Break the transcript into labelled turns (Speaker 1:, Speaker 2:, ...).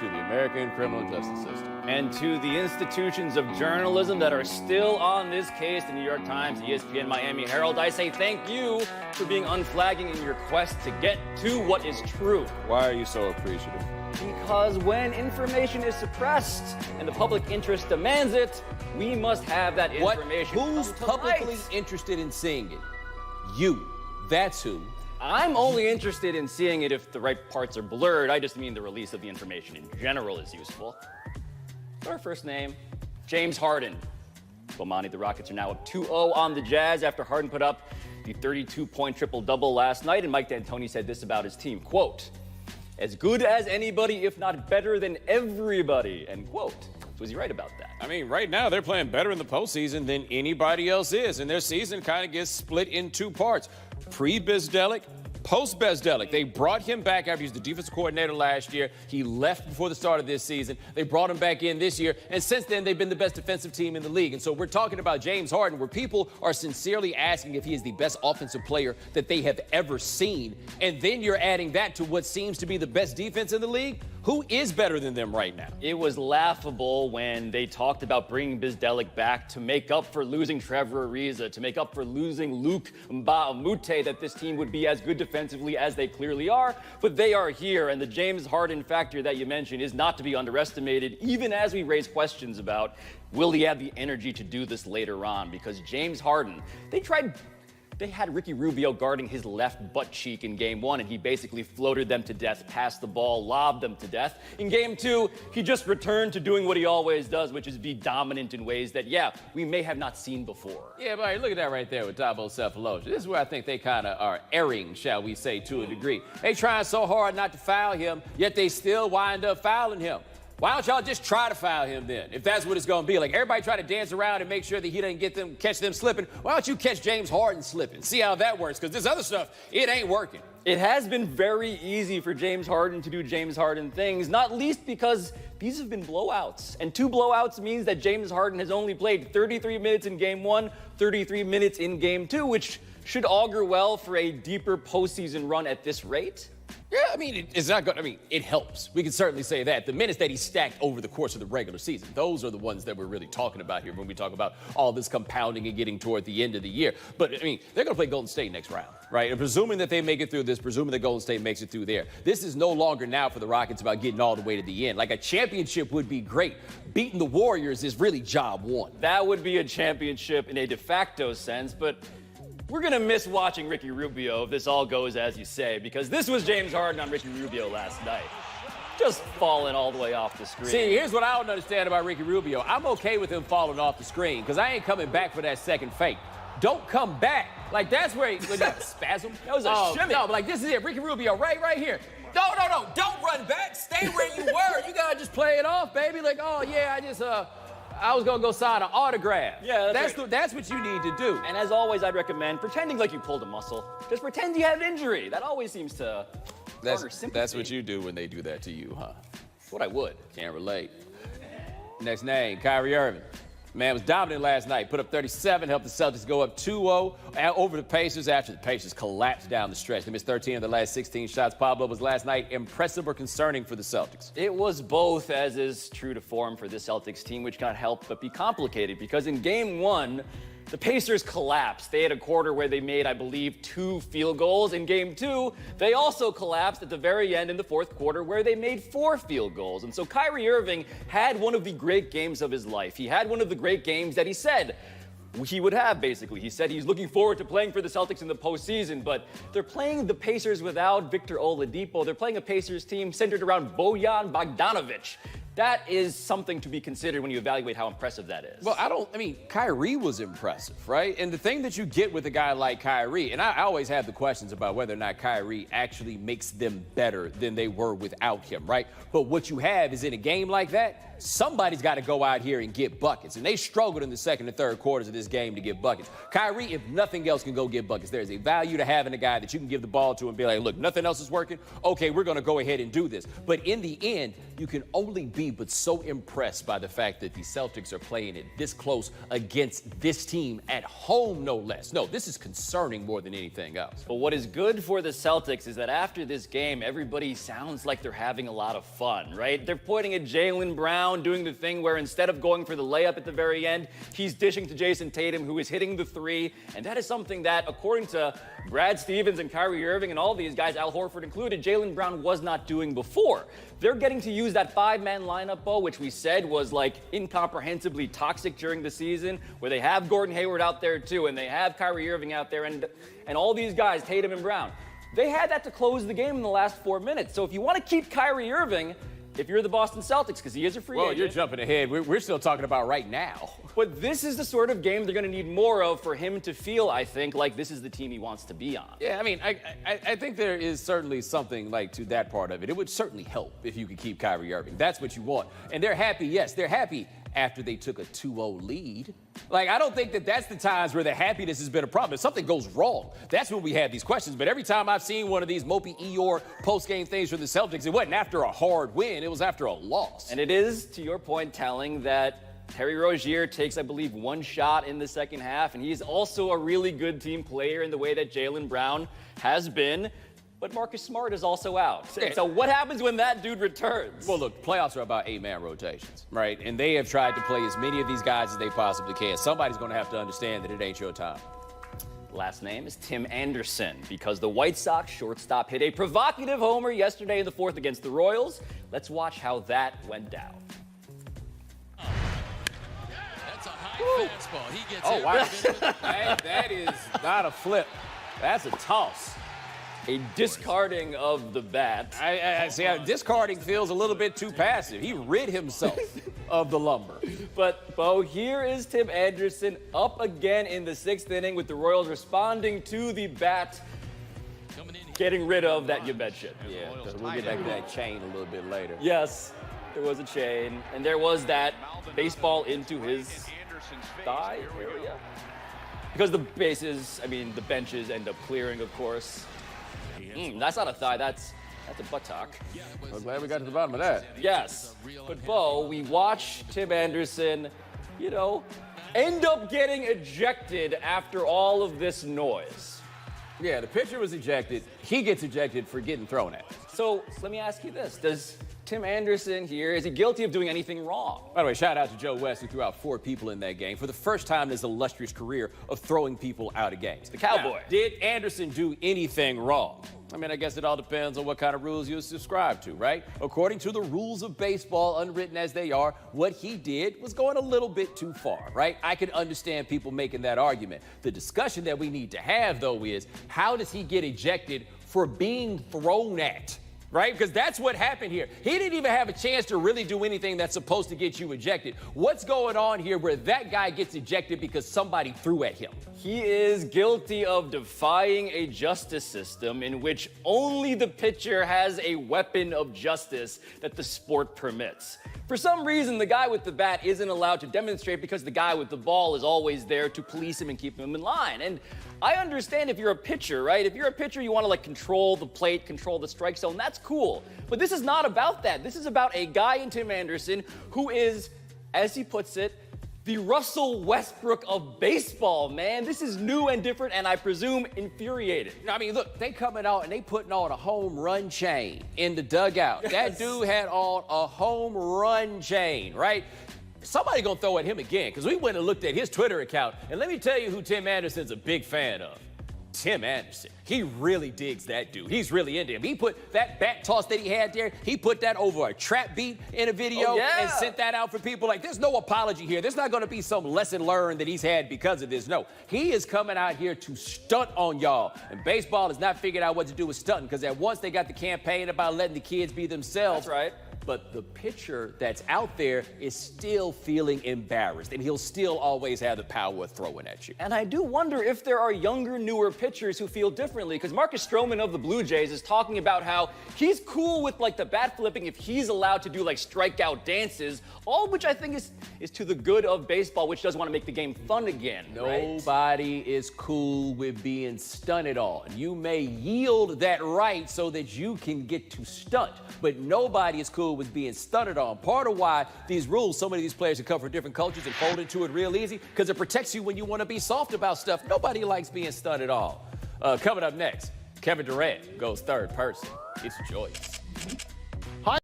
Speaker 1: to the American criminal justice system.
Speaker 2: And to the institutions of journalism that are still on this case, the New York Times, ESPN, Miami Herald, I say thank you for being unflagging in your quest to get to what is true.
Speaker 1: Why are you so appreciative?
Speaker 2: Because when information is suppressed and the public interest demands it, we must have that information.
Speaker 1: Who's publicly interested in seeing it? You. That's who.
Speaker 2: I'm only interested in seeing it if the right parts are blurred. I just mean the release of the information in general is useful. Our first name, James Harden. Bomani, the Rockets are now up 2-0 on the Jazz after Harden put up the 32-point triple-double last night, and Mike D'Antoni said this about his team, quote, "As good as anybody, if not better than everybody," end quote. Was he right about that?
Speaker 1: I mean, right now they're playing better in the postseason than anybody else is, and their season kind of gets split in two parts. Pre-Bizdelic, post-Bizdelic. They brought him back after he was the defensive coordinator last year. He left before the start of this season. They brought him back in this year, and since then they've been the best defensive team in the league. And so we're talking about James Harden, where people are sincerely asking if he is the best offensive player that they have ever seen. And then you're adding that to what seems to be the best defense in the league. Who is better than them right now?
Speaker 2: It was laughable when they talked about bringing Bizdelic back to make up for losing Trevor Ariza, to make up for losing Luke Mbamute, that this team would be as good defensively as they clearly are. But they are here, and the James Harden factor that you mentioned is not to be underestimated, even as we raise questions about will he have the energy to do this later on? Because James Harden, they had Ricky Rubio guarding his left butt cheek in game one, and he basically floated them to death, passed the ball, lobbed them to death. In game two, he just returned to doing what he always does, which is be dominant in ways that, yeah, we may have not seen before.
Speaker 1: Yeah, but look at that right there with Thabo Sefolosha. This is where I think they kind of are erring, shall we say, to a degree. They trying so hard not to foul him, yet they still wind up fouling him. Why don't y'all just try to foul him then, if that's what it's going to be? Like, everybody try to dance around and make sure that he doesn't catch them slipping. Why don't you catch James Harden slipping? See how that works, because this other stuff, it ain't working.
Speaker 2: It has been very easy for James Harden to do James Harden things, not least because these have been blowouts. And 2 blowouts means that James Harden has only played 33 minutes in game 1, 33 minutes in game 2, which should augur well for a deeper postseason run at this rate.
Speaker 1: Yeah, I mean, it's not good. I mean, it helps. We can certainly say that. The minutes that he stacked over the course of the regular season, those are the ones that we're really talking about here when we talk about all this compounding and getting toward the end of the year. But, I mean, they're going to play Golden State next round, right? And presuming that they make it through this, presuming that Golden State makes it through there, this is no longer now for the Rockets about getting all the way to the end. Like, a championship would be great. Beating the Warriors is really job one.
Speaker 2: That would be a championship in a de facto sense, but we're going to miss watching Ricky Rubio if this all goes as you say, because this was James Harden on Ricky Rubio last night. Just falling all the way off the screen.
Speaker 1: See, here's what I don't understand about Ricky Rubio. I'm okay with him falling off the screen because I ain't coming back for that second fake. Don't come back. Like, that's where he spasm.
Speaker 2: That was a shimmy.
Speaker 1: No, but like, this is it. Ricky Rubio right here. No. Don't run back. Stay where you were. You got to just play it off, baby. Like, oh, yeah, I was going to go sign an autograph.
Speaker 2: Yeah,
Speaker 1: that's what you need to do.
Speaker 2: And as always, I'd recommend pretending like you pulled a muscle. Just pretend you had an injury. That always seems to garner sympathy.
Speaker 1: That's what you do when they do that to you, huh?
Speaker 2: That's what I would.
Speaker 1: Can't relate. Next name, Kyrie Irving. Man was dominant last night. Put up 37, helped the Celtics go up 2-0 over the Pacers after the Pacers collapsed down the stretch. They missed 13 of the last 16 shots. Pablo, was last night impressive or concerning for the Celtics?
Speaker 2: It was both, as is true to form for this Celtics team, which can't help but be complicated because in game 1, the Pacers collapsed. They had a quarter where they made, I believe, 2 field goals. In game 2, they also collapsed at the very end in the fourth quarter where they made 4 field goals. And so Kyrie Irving had one of the great games of his life. He had one of the great games that he said he would have, basically. He said he's looking forward to playing for the Celtics in the postseason, but they're playing the Pacers without Victor Oladipo. They're playing a Pacers team centered around Bojan Bogdanovic. That is something to be considered when you evaluate how impressive that is.
Speaker 1: Well, Kyrie was impressive, right? And the thing that you get with a guy like Kyrie, and I always have the questions about whether or not Kyrie actually makes them better than they were without him, right? But what you have is in a game like that, somebody's got to go out here and get buckets. And they struggled in the second and third quarters of this game to get buckets. Kyrie, if nothing else, can go get buckets. There's a value to having a guy that you can give the ball to and be like, look, nothing else is working. Okay, we're going to go ahead and do this. But in the end, you can only be but so impressed by the fact that the Celtics are playing it this close against this team at home, no less. No, this is concerning more than anything else.
Speaker 2: But what is good for the Celtics is that after this game, everybody sounds like they're having a lot of fun, right? They're pointing at Jaylen Brown doing the thing where instead of going for the layup at the very end, he's dishing to Jason Tatum, who is hitting the three. And that is something that, according to Brad Stevens and Kyrie Irving and all these guys, Al Horford included, Jaylen Brown was not doing before. They're getting to use that five-man lineup, Bo, which we said was like incomprehensibly toxic during the season, where they have Gordon Hayward out there too, and they have Kyrie Irving out there, and all these guys, Tatum and Brown. They had that to close the game in the last 4 minutes. So if you want to keep Kyrie Irving, if you're the Boston Celtics, because he is a free agent.
Speaker 1: Well, you're jumping ahead. We're still talking about right now.
Speaker 2: But this is the sort of game they're going to need more of for him to feel, I think, like this is the team he wants to be on.
Speaker 1: Yeah, I mean, I think there is certainly something like to that part of it. It would certainly help if you could keep Kyrie Irving. That's what you want. And they're happy, yes, they're happy after they took a 2-0 lead. Like, I don't think that that's the times where the happiness has been a problem. If something goes wrong, that's when we have these questions. But every time I've seen one of these Mopey Eeyore post-game things from the Celtics, it wasn't after a hard win, it was after a loss.
Speaker 2: And it is, to your point, telling that Terry Rozier takes, I believe, one shot in the second half, and he's also a really good team player in the way that Jaylen Brown has been. But Marcus Smart is also out. So what happens when that dude returns?
Speaker 1: Well, look, playoffs are about 8-man rotations, right? And they have tried to play as many of these guys as they possibly can. Somebody's going to have to understand that it ain't your time.
Speaker 2: Last name is Tim Anderson, because the White Sox shortstop hit a provocative homer yesterday in the fourth against the Royals. Let's watch how that went down.
Speaker 3: That's a high fastball. He gets
Speaker 1: Oh, wow. that is not a flip. That's a toss.
Speaker 2: A discarding of the bat.
Speaker 1: I see how discarding feels a little bit too passive. He rid himself of the lumber.
Speaker 2: But, Bo, here is Tim Anderson up again in the sixth inning with the Royals responding to the bat, getting rid of that you bet shit.
Speaker 1: Yeah, we'll get back to that chain a little bit later.
Speaker 2: Yes, there was a chain, and there was that baseball into his thigh area. Because the bases, I mean, the benches end up clearing, of course. That's not a thigh, that's a buttock.
Speaker 1: I'm glad we got to the bottom of that.
Speaker 2: Yes, but Bo, we watch Tim Anderson, end up getting ejected after all of this noise.
Speaker 1: Yeah, the pitcher was ejected. He gets ejected for getting thrown at.
Speaker 2: So let me ask you this. Does Tim Anderson here, is he guilty of doing anything wrong?
Speaker 1: By the way, shout out to Joe West, who threw out 4 people in that game for the first time in his illustrious career of throwing people out of games.
Speaker 2: The Cowboy.
Speaker 1: Now, did Anderson do anything wrong? I mean, I guess it all depends on what kind of rules you subscribe to, right? According to the rules of baseball, unwritten as they are, what he did was going a little bit too far, right? I can understand people making that argument. The discussion that we need to have, though, is how does he get ejected for being thrown at? Right? Because that's what happened here. He didn't even have a chance to really do anything that's supposed to get you ejected. What's going on here where that guy gets ejected because somebody threw at him?
Speaker 2: He is guilty of defying a justice system in which only the pitcher has a weapon of justice that the sport permits. For some reason, the guy with the bat isn't allowed to demonstrate because the guy with the ball is always there to police him and keep him in line. And I understand if you're a pitcher, right? If you're a pitcher, you want to control the plate, control the strike zone. That's cool. But this is not about that. This is about a guy in Tim Anderson who is, as he puts it, the Russell Westbrook of baseball, man. This is new and different, and I presume infuriating.
Speaker 1: I mean, look, they coming out and they putting on a home run chain in the dugout.
Speaker 2: Yes.
Speaker 1: That dude had on a home run chain, right? Somebody gonna throw at him again, because we went and looked at his Twitter account, and let me tell you who Tim Anderson's a big fan of. Tim Anderson. He really digs that dude. He's really into him. He put that bat toss that he had there, he put that over a trap beat in a video and sent that out for people. Like, there's no apology here. There's not going to be some lesson learned that he's had because of this. No, he is coming out here to stunt on y'all. And baseball has not figured out what to do with stunting, because at once they got the campaign about letting the kids be themselves.
Speaker 2: That's right.
Speaker 1: But the pitcher that's out there is still feeling embarrassed, and he'll still always have the power of throwing at you.
Speaker 2: And I do wonder if there are younger, newer pitchers who feel differently, because Marcus Stroman of the Blue Jays is talking about how he's cool with the bat flipping if he's allowed to do strikeout dances, all of which I think is to the good of baseball, which does want to make the game fun again.
Speaker 1: Nobody is cool with being stunted on. You may yield that right so that you can get to stunt, but nobody is cool with was being stunted on. Part of why these rules, so many of these players who come from different cultures and fold into it real easy, because it protects you when you want to be soft about stuff. Nobody likes being stunted on. Coming up next, Kevin Durant goes third person. It's Joyce.